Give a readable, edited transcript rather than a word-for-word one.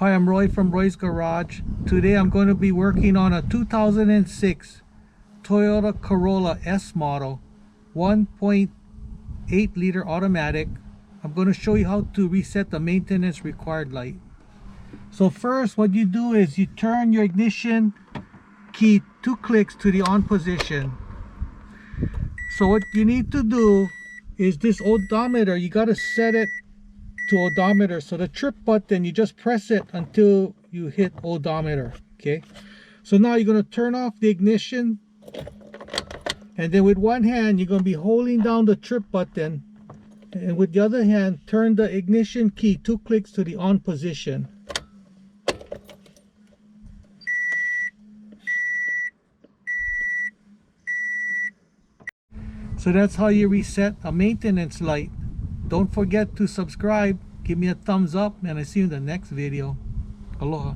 Hi, I'm Roy from Roy's Garage. Today I'm going to be working on a 2006 Toyota Corolla S model 1.8 liter automatic. I'm going to show you how to reset the maintenance required light. So first, what you do is you turn your ignition key 2 clicks to the on position. So what you need to do is this odometer, you got to set it to odometer. So the trip button, you just press it until you hit odometer. Okay, so now you're going to turn off the ignition, and then with one hand you're going to be holding down the trip button, and with the other hand turn the ignition key 2 clicks to the on position. So that's how you reset a maintenance light. Don't forget to subscribe, give me a thumbs up, and I see you in the next video. Aloha.